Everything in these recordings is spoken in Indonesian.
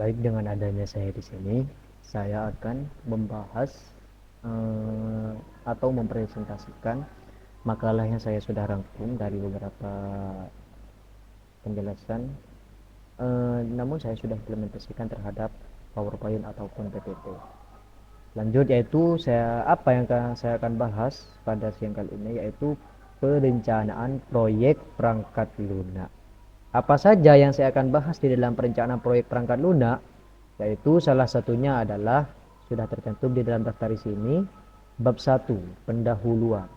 Baik, dengan adanya saya di sini, saya akan membahas atau mempresentasikan makalah yang saya sudah rangkum dari beberapa penjelasan. Namun saya sudah implementasikan terhadap PowerPoint ataupun PPT. Lanjut yaitu apa yang saya akan bahas pada siang kali ini yaitu perencanaan proyek perangkat lunak. Apa saja yang saya akan bahas di dalam perencanaan proyek perangkat lunak? Yaitu salah satunya adalah sudah tercantum di dalam daftar di sini, bab 1, pendahuluan.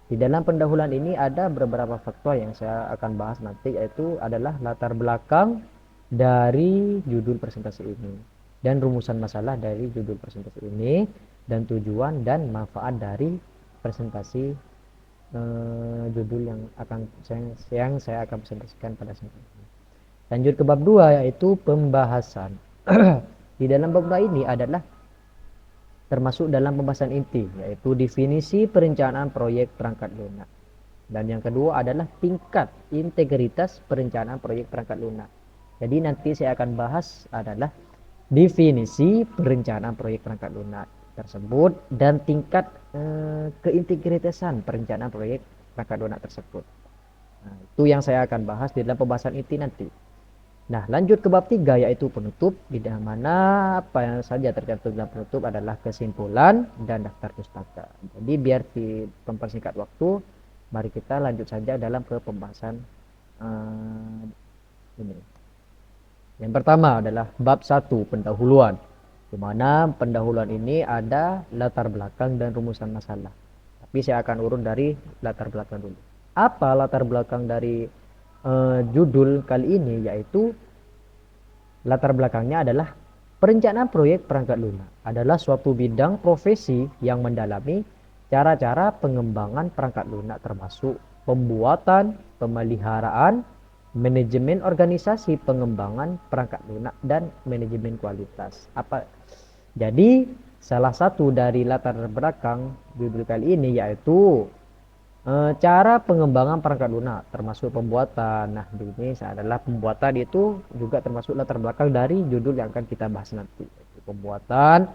Di dalam pendahuluan ini ada beberapa faktor yang saya akan bahas nanti, yaitu adalah latar belakang dari judul presentasi ini dan rumusan masalah dari judul presentasi ini dan tujuan dan manfaat dari presentasi judul yang saya akan presentasikan pada saat ini. Lanjut ke bab 2 yaitu pembahasan. Di dalam bab 2 ini adalah termasuk dalam pembahasan inti yaitu definisi perencanaan proyek perangkat lunak. Dan yang kedua adalah tingkat integritas perencanaan proyek perangkat lunak. Jadi nanti saya akan bahas adalah definisi perencanaan proyek perangkat lunak tersebut dan tingkat keintegritasan perencanaan proyek perangkat lunak tersebut. Nah, itu yang saya akan bahas di dalam pembahasan inti nanti. Nah, lanjut ke bab 3 yaitu penutup, di mana apa yang saja tercantum dalam penutup adalah kesimpulan dan daftar pustaka. Jadi biar mempersingkat waktu, mari kita lanjut saja dalam ke pembahasan ini. Yang pertama adalah bab 1 pendahuluan, di mana pendahuluan ini ada latar belakang dan rumusan masalah. Tapi saya akan urut dari latar belakang dulu. Apa latar belakang dari judul kali ini? Yaitu latar belakangnya adalah perencanaan proyek perangkat lunak adalah suatu bidang profesi yang mendalami cara-cara pengembangan perangkat lunak termasuk pembuatan, pemeliharaan, manajemen organisasi pengembangan perangkat lunak dan manajemen kualitas. Jadi salah satu dari latar belakang judul kali ini yaitu cara pengembangan perangkat lunak termasuk pembuatan. Nah, ini adalah pembuatan itu juga termasuk latar belakang dari judul yang akan kita bahas nanti. Pembuatan,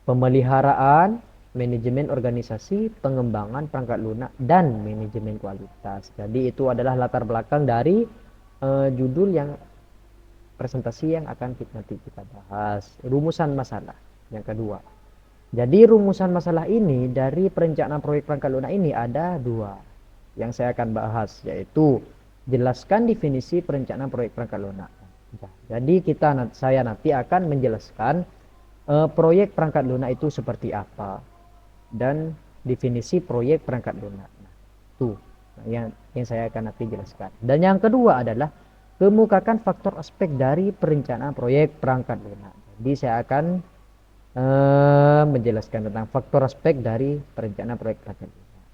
pemeliharaan, manajemen organisasi, pengembangan perangkat lunak dan manajemen kualitas. Jadi itu adalah latar belakang dari judul yang presentasi yang akan nanti kita bahas. Rumusan masalah yang kedua. Jadi rumusan masalah ini dari perencanaan proyek perangkat lunak ini ada dua yang saya akan bahas, yaitu jelaskan definisi perencanaan proyek perangkat lunak. Jadi saya nanti akan menjelaskan proyek perangkat lunak itu seperti apa dan definisi proyek perangkat lunak. Tuh yang saya akan nanti jelaskan. Dan yang kedua adalah kemukakan faktor aspek dari perencanaan proyek perangkat lunak. Jadi saya akan menjelaskan tentang faktor aspek dari perencanaan proyek perangkat lunak.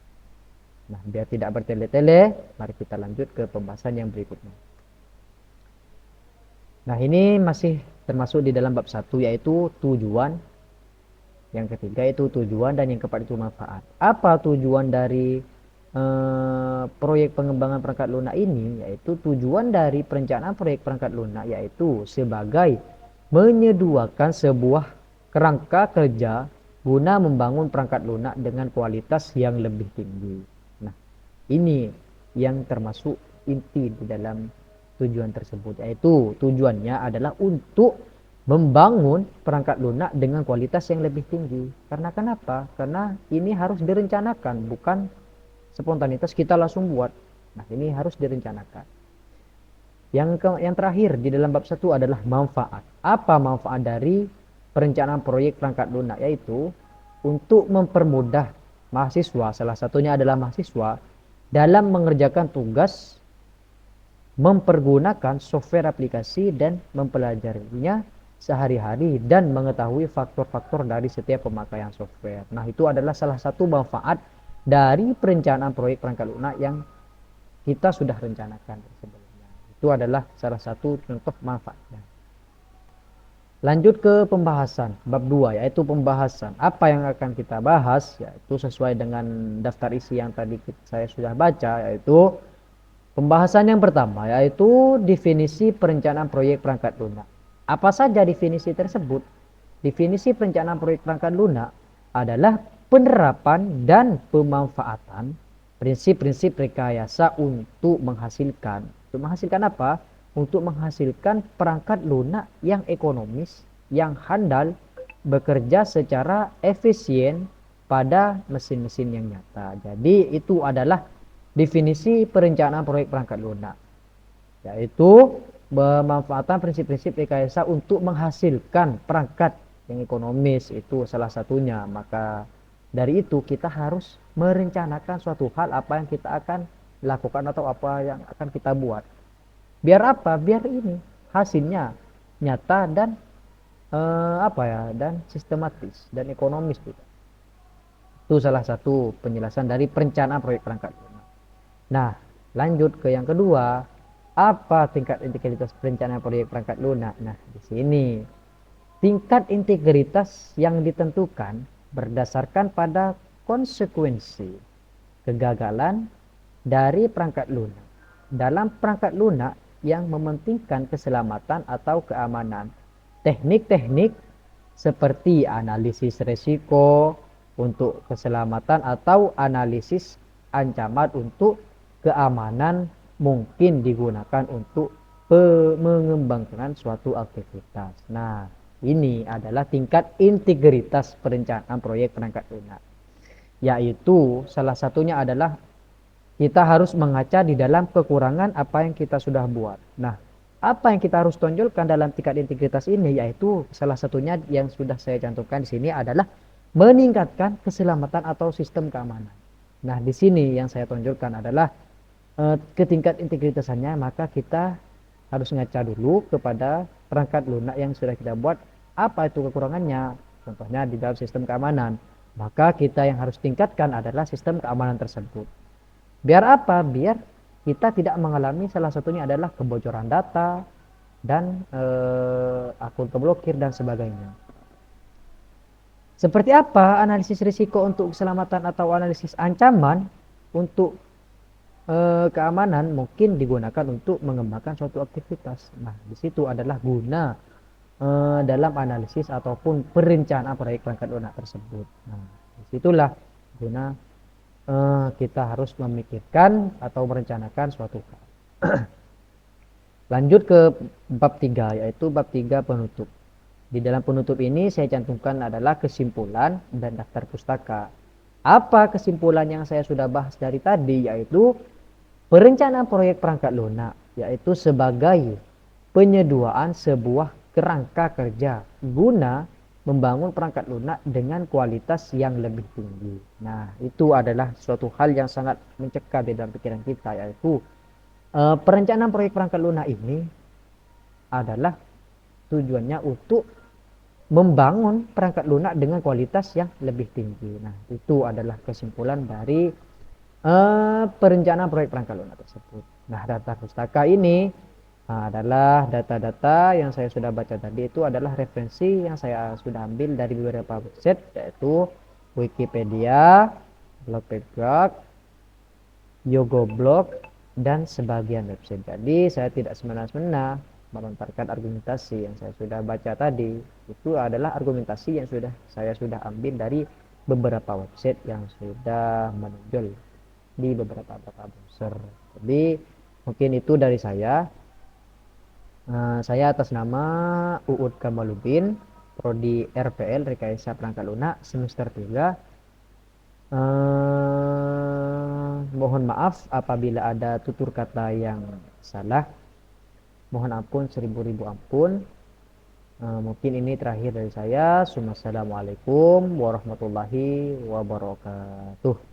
Nah, biar tidak bertele-tele, mari kita lanjut ke pembahasan yang berikutnya. Nah, ini masih termasuk di dalam bab 1 yaitu tujuan. Yang ketiga itu tujuan dan yang keempat itu manfaat. Apa tujuan dari proyek pengembangan perangkat lunak ini? Yaitu tujuan dari perencanaan proyek perangkat lunak yaitu sebagai menyediakan sebuah kerangka kerja guna membangun perangkat lunak dengan kualitas yang lebih tinggi. Nah, ini yang termasuk inti di dalam tujuan tersebut, yaitu tujuannya adalah untuk membangun perangkat lunak dengan kualitas yang lebih tinggi. Karena kenapa? Karena ini harus direncanakan, bukan spontanitas kita langsung buat. Nah, ini harus direncanakan. Yang terakhir di dalam bab 1 adalah manfaat. Apa manfaat dari perencanaan proyek perangkat lunak? Yaitu untuk mempermudah mahasiswa, salah satunya adalah mahasiswa, dalam mengerjakan tugas, mempergunakan software aplikasi dan mempelajarinya sehari-hari dan mengetahui faktor-faktor dari setiap pemakaian software. Nah, itu adalah salah satu manfaat dari perencanaan proyek perangkat lunak yang kita sudah rencanakan sebelumnya. Itu adalah salah satu contoh manfaatnya. Lanjut ke pembahasan bab 2 yaitu pembahasan. Apa yang akan kita bahas yaitu sesuai dengan daftar isi yang tadi saya sudah baca, yaitu pembahasan yang pertama yaitu definisi perencanaan proyek perangkat lunak. Apa saja definisi tersebut? Definisi perencanaan proyek perangkat lunak adalah penerapan dan pemanfaatan prinsip-prinsip rekayasa untuk menghasilkan. Untuk menghasilkan apa? Untuk menghasilkan perangkat lunak yang ekonomis, yang handal, bekerja secara efisien pada mesin-mesin yang nyata. Jadi itu adalah definisi perencanaan proyek perangkat lunak, yaitu pemanfaatan prinsip-prinsip rekayasa untuk menghasilkan perangkat yang ekonomis, itu salah satunya. Maka dari itu kita harus merencanakan suatu hal apa yang kita akan lakukan atau apa yang akan kita buat. Biar apa? Biar ini hasilnya nyata dan dan sistematis dan ekonomis juga. Itu salah satu penjelasan dari perencanaan proyek perangkat lunak. Nah, lanjut ke yang kedua, apa tingkat integritas perencanaan proyek perangkat lunak? Nah, di sini tingkat integritas yang ditentukan berdasarkan pada konsekuensi kegagalan dari perangkat lunak. Dalam perangkat lunak yang mementingkan keselamatan atau keamanan, teknik-teknik seperti analisis risiko untuk keselamatan atau analisis ancaman untuk keamanan mungkin digunakan untuk mengembangkan suatu aktivitas. Nah, ini adalah tingkat integritas perencanaan proyek perangkat lunak, yaitu salah satunya adalah kita harus mengaca di dalam kekurangan apa yang kita sudah buat. Nah, apa yang kita harus tonjolkan dalam tingkat integritas ini, yaitu salah satunya yang sudah saya cantumkan di sini adalah meningkatkan keselamatan atau sistem keamanan. Nah, di sini yang saya tonjolkan adalah ke tingkat integritasannya, maka kita harus ngaca dulu kepada perangkat lunak yang sudah kita buat, apa itu kekurangannya. Contohnya di dalam sistem keamanan, maka kita yang harus tingkatkan adalah sistem keamanan tersebut. Biar apa? Biar kita tidak mengalami salah satunya adalah kebocoran data dan akun terblokir dan sebagainya. Seperti apa analisis risiko untuk keselamatan atau analisis ancaman untuk keamanan mungkin digunakan untuk mengembangkan suatu aktivitas. Nah, di situ adalah guna dalam analisis ataupun perencanaan proyek perangkat lunak tersebut. Nah, disitulah guna kita harus memikirkan atau merencanakan suatu hal. Lanjut ke bab 3, yaitu bab 3 penutup. Di dalam penutup ini saya cantumkan adalah kesimpulan dan daftar pustaka. Apa kesimpulan yang saya sudah bahas dari tadi, yaitu perencanaan proyek perangkat lunak, yaitu sebagai penyediaan sebuah kerangka kerja guna membangun perangkat lunak dengan kualitas yang lebih tinggi. Nah, itu adalah suatu hal yang sangat mencekam di dalam pikiran kita, yaitu perencanaan proyek perangkat lunak ini adalah tujuannya untuk membangun perangkat lunak dengan kualitas yang lebih tinggi. Nah, itu adalah kesimpulan dari perencanaan proyek perangkat lunak tersebut. Nah, data pustaka ini adalah data-data yang saya sudah baca tadi, itu adalah referensi yang saya sudah ambil dari beberapa website, yaitu Wikipedia, Blogspot, Yogoblog, dan sebagian website. Jadi saya tidak semena-mena melontarkan argumentasi yang saya sudah baca tadi. Itu adalah argumentasi yang saya sudah ambil dari beberapa website yang sudah menonjol di beberapa browser. Jadi mungkin itu dari saya. Saya atas nama Uud Kamaludin, Prodi RPL Rekayasa Perangkat Lunak semester 3. Mohon maaf apabila ada tutur kata yang salah. Mohon ampun, seribu ampun. Mungkin ini terakhir dari saya. Assalamualaikum warahmatullahi wabarakatuh.